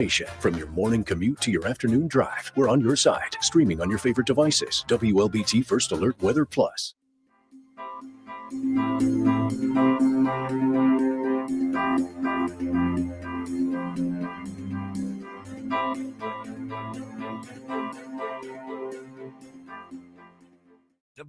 From your morning commute to your afternoon drive, we're on your side, streaming on your favorite devices. WLBT First Alert Weather Plus.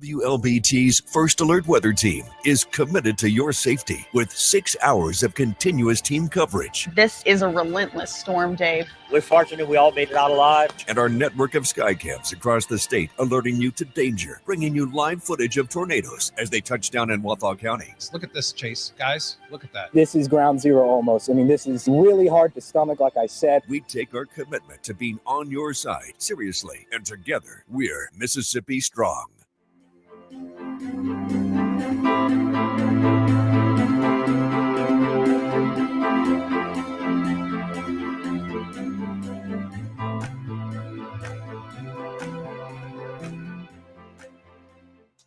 WLBT's First Alert Weather Team is committed to your safety with 6 hours of continuous team coverage. This is a relentless storm, Dave. We're fortunate we all made it out alive. And our network of sky cams across the state alerting you to danger, bringing you live footage of tornadoes as they touch down in Wathau County. Look at this, Chase. Guys, look at that. This is ground zero almost. I mean, this is really hard to stomach, like I said. We take our commitment to being on your side seriously, and together we're Mississippi Strong.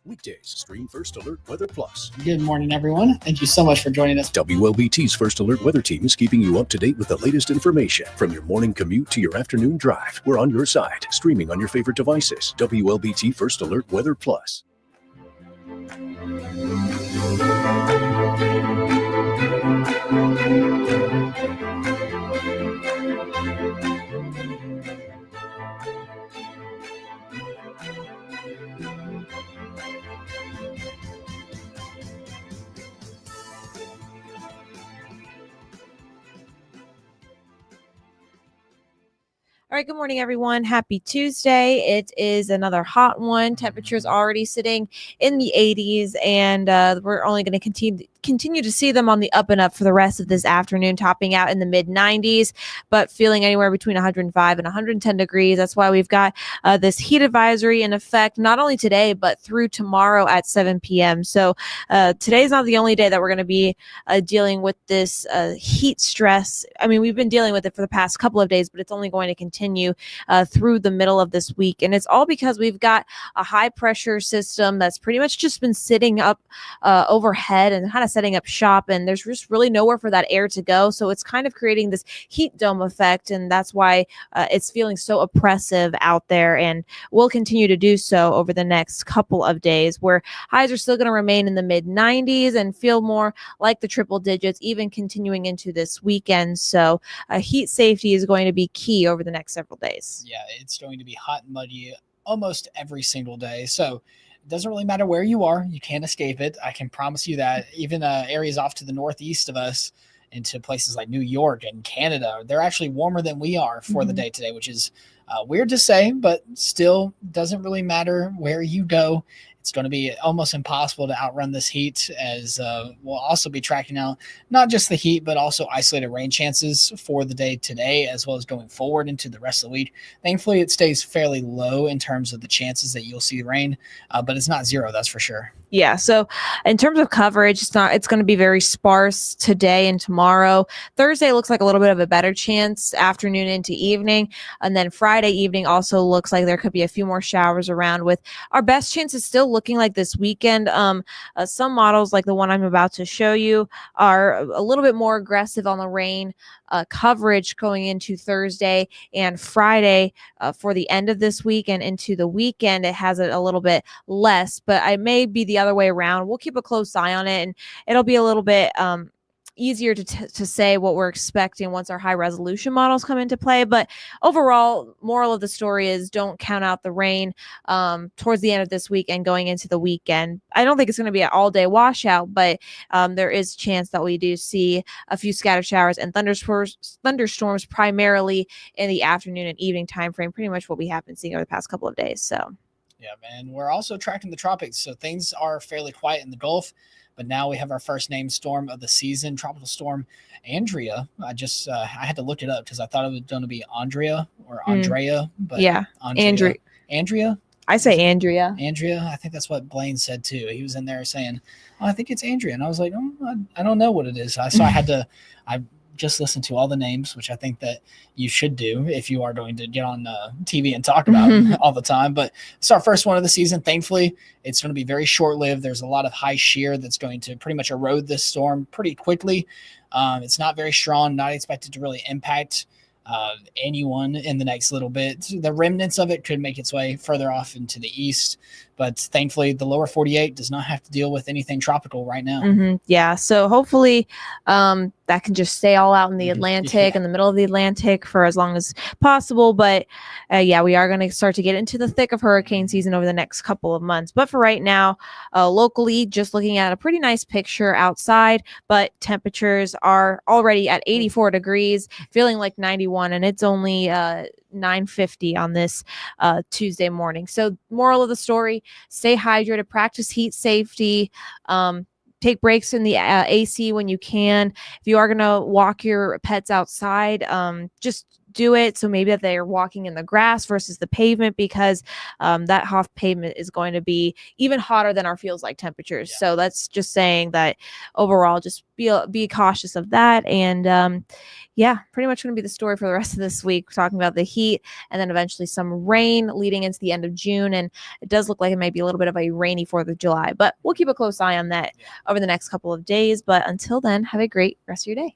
Weekdays, stream First Alert Weather Plus. Good morning, everyone. Thank you so much for joining us. WLBT's First Alert Weather Team is keeping you up to date with the latest information. From your morning commute to your afternoon drive, we're on your side, streaming on your favorite devices. WLBT First Alert Weather Plus. All right, good morning, everyone. Happy Tuesday. It is another hot one. Temperatures already sitting in the 80s, and we're only going to continue to see them on the up and up for the rest of this afternoon, topping out in the mid 90s, but feeling anywhere between 105 and 110 degrees. That's why we've got this heat advisory in effect, not only today, but through tomorrow at 7 p.m. So today's not the only day that we're going to be dealing with this heat stress. I mean, we've been dealing with it for the past couple of days, but it's only going to continue through the middle of this week. And it's all because we've got a high pressure system that's pretty much just been sitting up overhead and kind of setting up shop, and there's just really nowhere for that air to go. So it's kind of creating this heat dome effect, and that's why it's feeling so oppressive out there, and will continue to do so over the next couple of days, where highs are still going to remain in the mid 90s and feel more like the triple digits, even continuing into this weekend. So heat safety is going to be key over the next several days. Yeah, it's going to be hot and muddy almost every single day. So it doesn't really matter where you are. You can't escape it. I can promise you that. Even areas off to the northeast of us, into places like New York and Canada, they're actually warmer than we are for the day today, which is weird to say, but still doesn't really matter where you go. It's going to be almost impossible to outrun this heat, as we'll also be tracking out not just the heat, but also isolated rain chances for the day today, as well as going forward into the rest of the week. Thankfully, it stays fairly low in terms of the chances that you'll see rain, but it's not zero, that's for sure. Yeah, so in terms of coverage, it's going to be very sparse today and tomorrow. Thursday looks like a little bit of a better chance, afternoon into evening. And then Friday evening also looks like there could be a few more showers around, with our best chances still looking like this weekend. Some models, like the one I'm about to show you, are a little bit more aggressive on the rain coverage going into Thursday and Friday for the end of this week, and into the weekend it has it a little bit less, but I may be the other way around. We'll keep a close eye on it, and it'll be a little bit easier to say what we're expecting once our high resolution models come into play. But overall, moral of the story is don't count out the rain towards the end of this week and going into the weekend. I don't think it's going to be an all-day washout, but there is a chance that we do see a few scattered showers and thunderstorms primarily in the afternoon and evening time frame, pretty much what we have been seeing over the past couple of days. So yeah, man, we're also tracking the tropics, so things are fairly quiet in the Gulf. But now we have our first named storm of the season, Tropical Storm Andrea. I had to look it up because I thought it was going to be Andrea or Andrea. But yeah, Andrea? I say Andrea. Andrea, I think that's what Blaine said too. He was in there saying, "Oh, I think it's Andrea," and I was like, "Oh, I don't know what it is." So I just listened to all the names, which I think that you should do if you are going to get on TV and talk about it all the time. But it's our first one of the season. Thankfully, it's going to be very short-lived. There's a lot of high shear that's going to pretty much erode this storm pretty quickly. It's not very strong, not expected to really impact anyone in the next little bit. The remnants of it could make its way further off into the east, but thankfully the lower 48 does not have to deal with anything tropical right now. Yeah, so hopefully that can just stay all out in the Atlantic, in the middle of the Atlantic for as long as possible. But yeah, we are going to start to get into the thick of hurricane season over the next couple of months. But for right now, locally, just looking at a pretty nice picture outside, but temperatures are already at 84 degrees, feeling like 91, and it's only 9:50 on this Tuesday morning. So moral of the story, stay hydrated, practice heat safety, take breaks in the AC when you can. If you are going to walk your pets outside, just do it so maybe that they are walking in the grass versus the pavement, because that Hoff pavement is going to be even hotter than our feels like temperatures. Yeah. So that's just saying that overall, just be cautious of that. And yeah, pretty much going to be the story for the rest of this week. We're talking about the heat and then eventually some rain leading into the end of June. And it does look like it might be a little bit of a rainy 4th of July, but we'll keep a close eye on that over the next couple of days. But until then, have a great rest of your day.